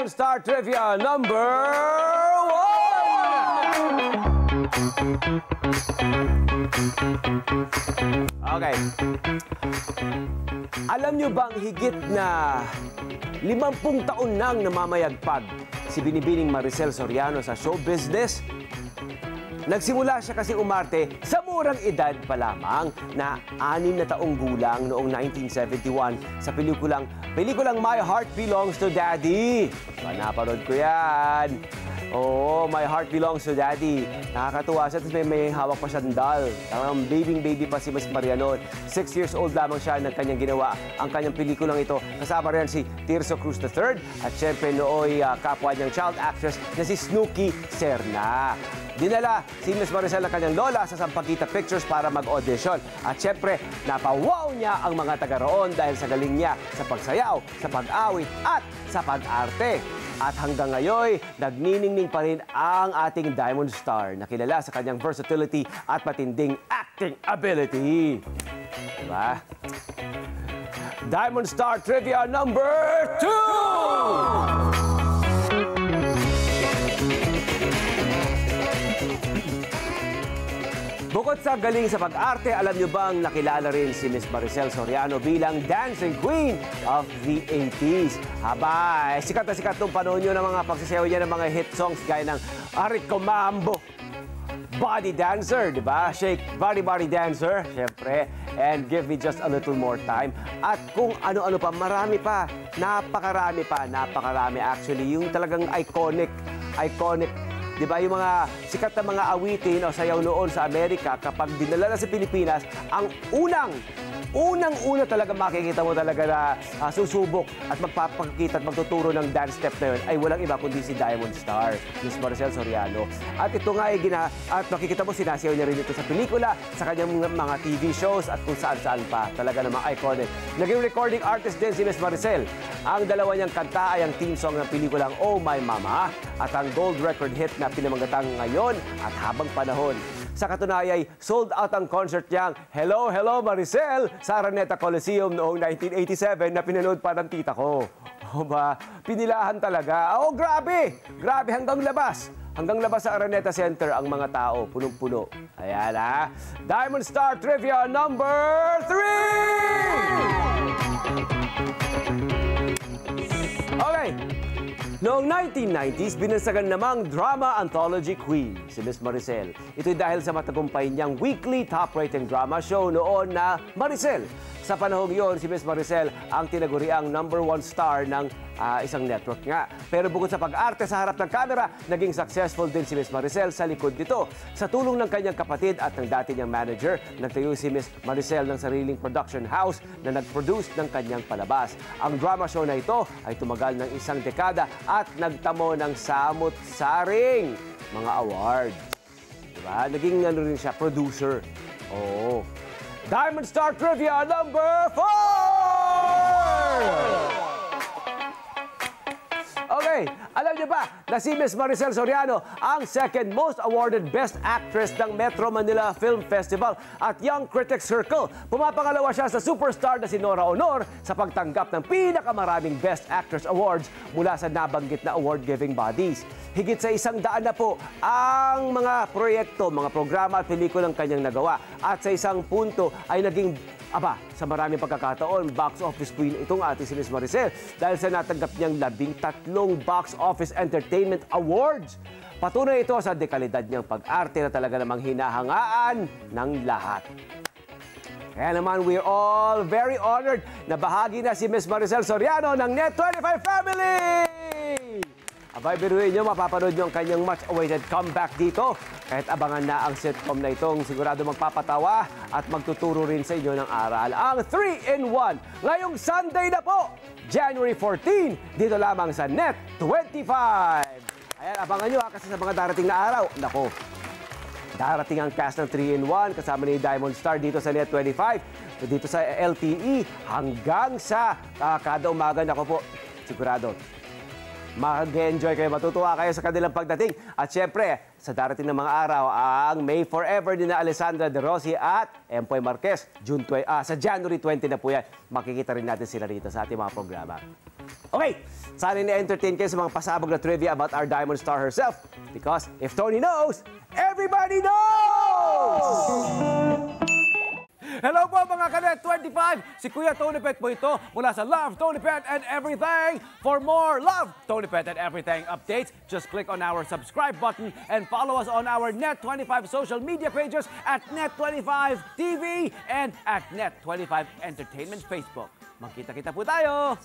Diamond Star Trivia number 1! Okay. Alam nyo bang higit na 50 taon nang namamayagpag si Binibining Maricel Soriano sa show business? Nagsimula siya kasi umarte sa murang edad pa lamang na 6 na taong gulang noong 1971 sa pelikulang My Heart Belongs to Daddy. Napanood ko yan. Oo, My Heart Belongs to Daddy. Nakakatuwa siya, tapos may hawak pa siyang doll. Talagang baby pa si Miss Maria noon. 6 years old lamang siya nang kanyang ginawa ang kanyang pelikulang ito. Kasama rin si Tirso Cruz III at syempre nooy kapwa niyang child actress na si Snooki Serna. Dinala si Miss Maricel ng kanyang lola sa Sampaguita Pictures para mag-audition. At syempre, napawaw niya ang mga taga-roon dahil sa galing niya sa pagsayaw, sa pag-awit at sa pag-arte. At hanggang ngayon, nagniningning pa rin ang ating Diamond Star na kilala sa kanyang versatility at matinding acting ability. Diba? Diamond Star Trivia number 2! Bukod sa galing sa pag-arte, alam nyo bang nakilala rin si Miss Maricel Soriano bilang dancing queen of the 80s? Aba, sikat na sikat nung panahon nyo ng mga pagsasayaw niya ng mga hit songs gaya ng Arico Mambo, Body Dancer, di ba? Shake, Body Dancer, syempre, and Give Me Just a Little More Time. At kung ano-ano pa, marami pa, napakarami actually, yung talagang iconic. Diba, yung mga sikat na mga awitin o sayaw noon sa Amerika, kapag dinala na sa Pilipinas, ang unang-una talaga makikita mo talaga na susubok at magpapakita at magtuturo ng dance step na yun ay walang iba kundi si Diamond Star, Miss Maricel Soriano. At ito nga ay at makikita mo sinasayaw niya rin ito sa pelikula, sa kanyang mga TV shows at kung saan-saan pa. Talaga namang iconic. Naging recording artist din si Miss Maricel. Ang dalawa niyang kanta ay ang theme song ng pelikulang Oh My Mama at ang gold record hit na pinamagatang ngayon at habang panahon. Sa katunayan, sold out ang concert niyang Hello, Hello Maricel sa Araneta Coliseum noong 1987 na pinanood pa ng tita ko. O ba, pinilahan talaga. Oh, grabe! Grabe hanggang labas. Hanggang labas sa Araneta Center ang mga tao, punong-puno. Ayan ha. Diamond Star Trivia number 3! Okay. Noong 1990s, binansagan namang drama anthology queen si Miss Maricel. Ito'y dahil sa matagumpay niyang weekly top-rating drama show noon na Maricel. Sa panahong iyon, si Miss Maricel ang tinaguriang #1 star ng isang network nga. Pero bukod sa pag-arte sa harap ng kamera, naging successful din si Miss Maricel sa likod nito. Sa tulong ng kanyang kapatid at ng dati niyang manager, nagtayo si Miss Maricel ng sariling production house na nag-produce ng kanyang palabas. Ang drama show na ito ay tumagal ng 1 dekada at nagtamo ng samut-saring mga award. Diba? Naging rin siya, producer. Oo. Diamond Star Trivia number 4! Okay, alam niyo ba na si Miss Maricel Soriano ang second most awarded Best Actress ng Metro Manila Film Festival at Young Critics Circle. Pumapangalawa siya sa superstar na si Nora Honor sa pagtanggap ng pinakamaraming Best Actress Awards mula sa nabanggit na award-giving bodies. Higit sa 100 na po ang mga proyekto, mga programa at pelikulang kanyang nagawa. At sa isang punto ay naging sa maraming pagkakataon, box office queen itong ating si Miss Maricel dahil sa natanggap niyang 13 Box Office Entertainment Awards. Patunay ito sa dekalidad niyang pag-arte na talaga namang hinahangaan ng lahat. Kaya naman, we're all very honored na bahagi na si Miss Maricel Soriano ng Net25 Family! Abay, biruin nyo, mapapanood nyo ang kanyang much-awaited comeback dito. Kahit abangan na ang sitcom na itong sigurado magpapatawa at magtuturo rin sa inyo ng aral. Ang 3-in-1 ngayong Sunday na po, January 14, dito lamang sa Net25. Ayan, abangan nyo kasi sa mga darating na araw, nako, darating ang cast ng 3-in-1 kasama ni Diamond Star dito sa Net25, dito sa LTE hanggang sa kada umaga, nako po, sigurado mag-enjoy kayo, matutuwa kayo sa kanilang pagdating. At syempre, sa darating na mga araw ang May Forever ni na Alessandra De Rossi at Empoy Marquez. Sa January 20 na po yan. Makikita rin natin sila rito sa ating mga programa. Okay, sana na-entertain kayo sa mga pasabog na trivia about our Diamond Star herself. Because if Tony knows, everybody knows! Hello po mga Kanet 25! Si Kuya Tony Pet po ito mula sa Love, Tony Pet and Everything. For more Love, Tony Pet and Everything updates, just click on our subscribe button and follow us on our Net25 social media pages at Net25 TV and at Net25 Entertainment Facebook. Magkita-kita po tayo!